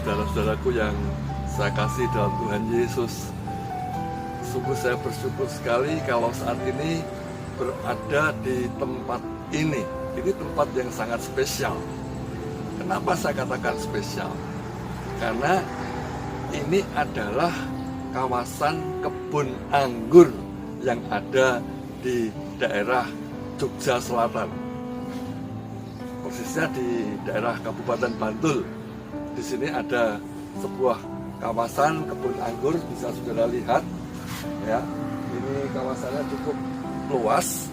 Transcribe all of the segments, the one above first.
saudara-saudaraku yang saya kasih dalam Tuhan Yesus. Sungguh saya bersyukur sekali kalau saat ini berada di tempat ini. Ini tempat yang sangat spesial. Kenapa saya katakan spesial? Karena ini adalah kawasan kebun anggur yang ada di daerah Jogja Selatan. Persisnya di daerah Kabupaten Bantul. Di sini ada sebuah kawasan kebun anggur, bisa saudara lihat ya. Ini kawasannya cukup luas,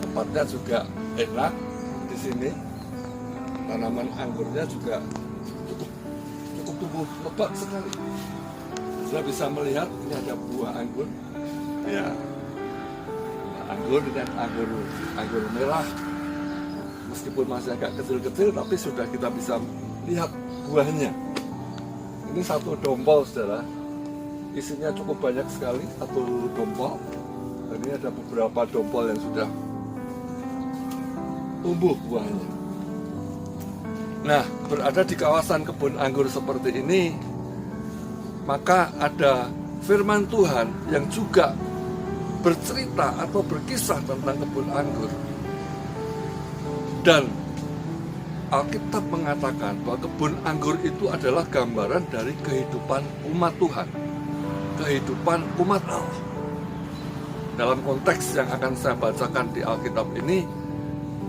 tempatnya juga enak. Di sini tanaman anggurnya juga cukup tumbuh lebat sekali. Saudara bisa melihat ini ada buah anggur ya, anggur dengan anggur merah. Meskipun masih agak kecil-kecil, tapi sudah kita bisa lihat buahnya. Ini satu dompol, saudara. Isinya cukup banyak sekali, satu dompol. Dan ini ada beberapa dompol yang sudah tumbuh buahnya. Nah, berada di kawasan kebun anggur seperti ini, maka ada firman Tuhan yang juga bercerita atau berkisah tentang kebun anggur. Dan Alkitab mengatakan bahwa kebun anggur itu adalah gambaran dari kehidupan umat Tuhan, kehidupan umat Allah. Dalam konteks yang akan saya bacakan di Alkitab ini,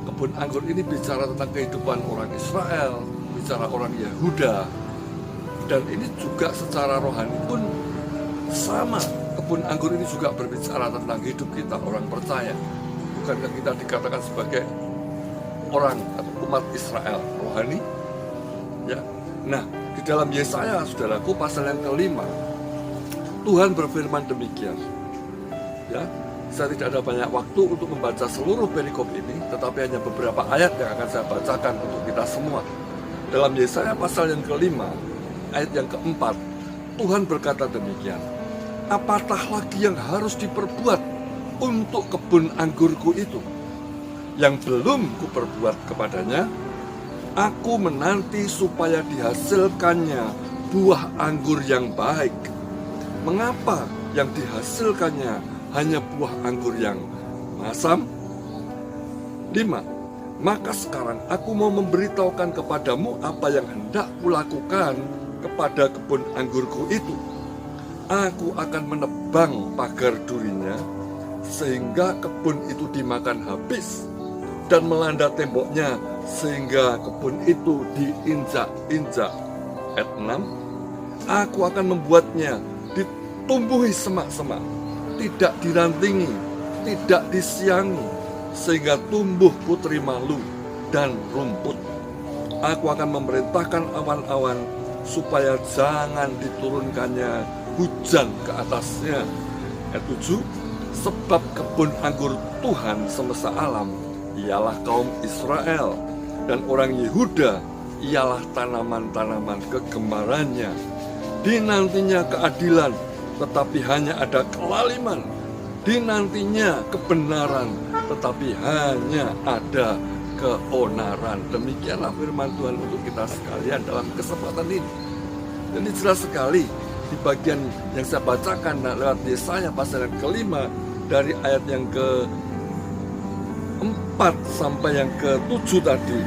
kebun anggur ini bicara tentang kehidupan orang Israel, bicara orang Yehuda, dan ini juga secara rohani pun sama. Kebun anggur ini juga berbicara tentang hidup kita, orang percaya. Bukankah kita dikatakan sebagai orang atau umat Israel rohani ya. Nah, di dalam Yesaya, saudaraku, pasal yang kelima, Tuhan berfirman demikian ya. Saya tidak ada banyak waktu untuk membaca seluruh perikop ini, tetapi hanya beberapa ayat yang akan saya bacakan untuk kita semua. Dalam Yesaya pasal yang kelima, ayat yang keempat, Tuhan berkata demikian, apatah lagi yang harus diperbuat untuk kebun anggurku itu yang belum kuperbuat kepadanya? Aku menanti supaya dihasilkannya buah anggur yang baik. Mengapa yang dihasilkannya hanya buah anggur yang masam? 5. Maka sekarang aku mau memberitahukan kepadamu apa yang hendak kulakukan kepada kebun anggurku itu. Aku akan menebang pagar durinya sehingga kebun itu dimakan habis, dan melanda temboknya sehingga kebun itu diinjak-injak. Ayat 6. Aku akan membuatnya ditumbuhi semak-semak, tidak dirantingi, tidak disiangi, sehingga tumbuh putri malu dan rumput. Aku akan memerintahkan awan-awan supaya jangan diturunkannya hujan ke atasnya. Ayat 7. Sebab kebun anggur Tuhan semesta alam ialah kaum Israel, dan orang Yehuda ialah tanaman-tanaman kegemarannya. Dinantinya keadilan, tetapi hanya ada kelaliman. Dinantinya kebenaran, tetapi hanya ada keonaran. Demikianlah firman Tuhan untuk kita sekalian dalam kesempatan ini. Dan ini jelas sekali di bagian yang saya bacakan lewat Yesaya pasal yang kelima, dari ayat yang ke-4 sampai yang ke-7 tadi,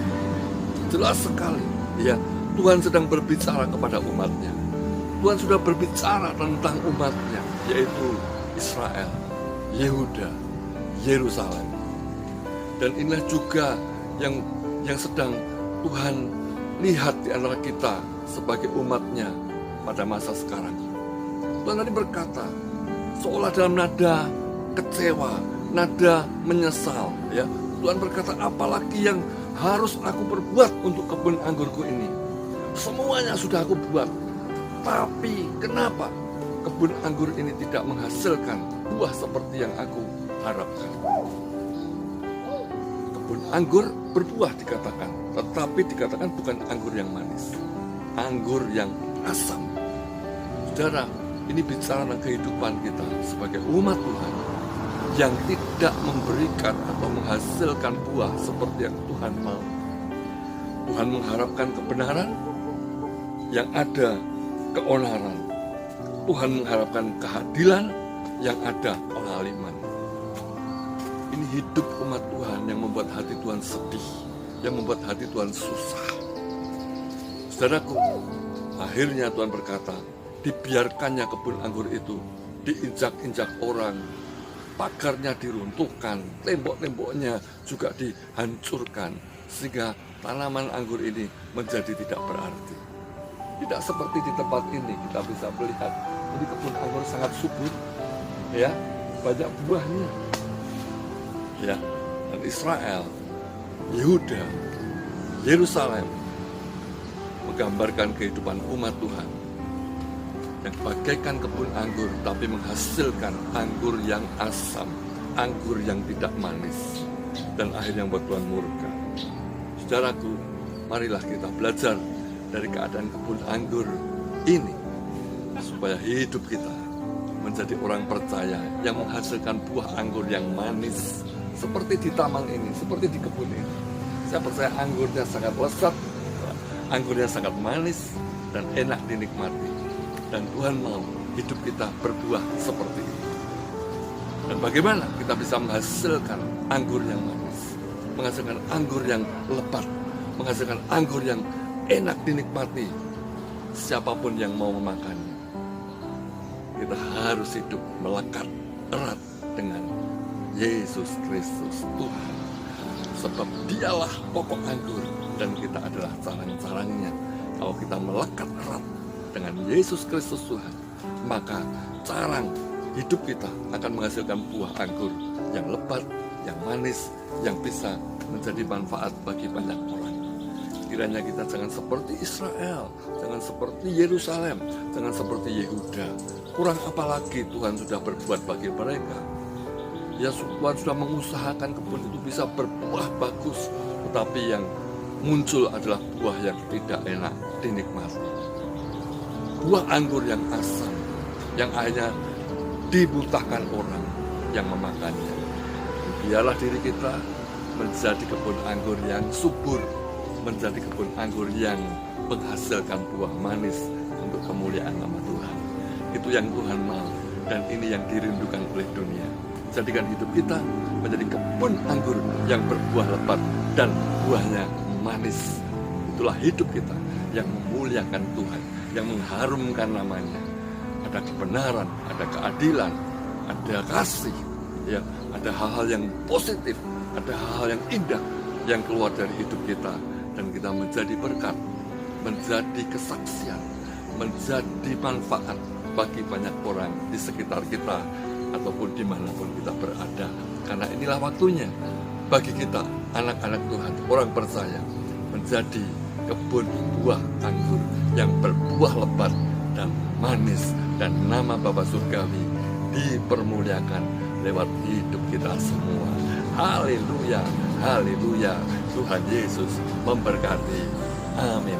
jelas sekali ya, Tuhan sedang berbicara kepada umatnya. Tuhan sudah berbicara tentang umatnya, yaitu Israel, Yehuda, Yerusalem. Dan inilah juga yang sedang Tuhan lihat di antara kita sebagai umatnya pada masa sekarang. Tuhan tadi berkata, seolah dalam nada kecewa, nada menyesal ya. Tuhan berkata, apalagi yang harus aku perbuat untuk kebun anggurku ini? Semuanya sudah aku buat, tapi kenapa kebun anggur ini tidak menghasilkan buah seperti yang aku harapkan? Kebun anggur berbuah dikatakan, tetapi dikatakan bukan anggur yang manis, anggur yang asam. Saudara, ini bicara tentang kehidupan kita sebagai umat Tuhan yang tidak memberikan atau menghasilkan buah seperti yang Tuhan mau. Tuhan mengharapkan kebenaran, yang ada keonaran. Tuhan mengharapkan keadilan, yang ada pelaliman. Ini hidup umat Tuhan yang membuat hati Tuhan sedih, yang membuat hati Tuhan susah. Saudaraku, akhirnya Tuhan berkata, dibiarkannya kebun anggur itu diinjak-injak orang, pagarnya diruntuhkan, tembok-temboknya juga dihancurkan, sehingga tanaman anggur ini menjadi tidak berarti. Tidak seperti di tempat ini, kita bisa melihat ini kebun anggur sangat subur, ya, banyak buahnya, ya. Dan Israel, Yehuda, Yerusalem menggambarkan kehidupan umat Tuhan yang bagaikan kebun anggur, tapi menghasilkan anggur yang asam, anggur yang tidak manis, dan akhirnya membuat Tuhan murka. Saudaraku, marilah kita belajar dari keadaan kebun anggur ini, supaya hidup kita menjadi orang percaya yang menghasilkan buah anggur yang manis, seperti di taman ini, seperti di kebun ini. Saya percaya anggurnya sangat lezat, anggurnya sangat manis dan enak dinikmati. Dan Tuhan mau hidup kita berbuah seperti itu. Dan bagaimana kita bisa menghasilkan anggur yang manis, menghasilkan anggur yang lebat, menghasilkan anggur yang enak dinikmati siapapun yang mau memakannya. Kita harus hidup melekat erat dengan Yesus Kristus Tuhan, sebab dialah pokok anggur dan kita adalah carang-carangnya. Kalau kita melekat erat dengan Yesus Kristus Tuhan, maka carang hidup kita akan menghasilkan buah anggur yang lebat, yang manis, yang bisa menjadi manfaat bagi banyak orang. Kiranya kita jangan seperti Israel, jangan seperti Yerusalem, jangan seperti Yehuda. Kurang apa lagi Tuhan sudah berbuat bagi mereka. Ya, Tuhan sudah mengusahakan kebun itu bisa berbuah bagus, tetapi yang muncul adalah buah yang tidak enak dinikmati. Buah anggur yang asam, yang akhirnya dibutakan orang yang memakannya. Biarlah diri kita menjadi kebun anggur yang subur, menjadi kebun anggur yang menghasilkan buah manis untuk kemuliaan nama Tuhan. Itu yang Tuhan mau, dan ini yang dirindukan oleh dunia. Jadikan hidup kita menjadi kebun anggur yang berbuah lebat dan buahnya manis. Itulah hidup kita yang memuliakan Tuhan, yang mengharumkan namanya. Ada kebenaran, ada keadilan, ada kasih, ya, ada hal-hal yang positif, ada hal-hal yang indah yang keluar dari hidup kita. Dan kita menjadi berkat, menjadi kesaksian, menjadi manfaat bagi banyak orang di sekitar kita ataupun dimanapun kita berada. Karena inilah waktunya bagi kita, anak-anak Tuhan, orang percaya, menjadi kebun buah anggur yang berbuah lebat dan manis, dan nama Bapa Surgawi dipermuliakan lewat hidup kita semua. Haleluya, haleluya. Tuhan Yesus memberkati. Amin.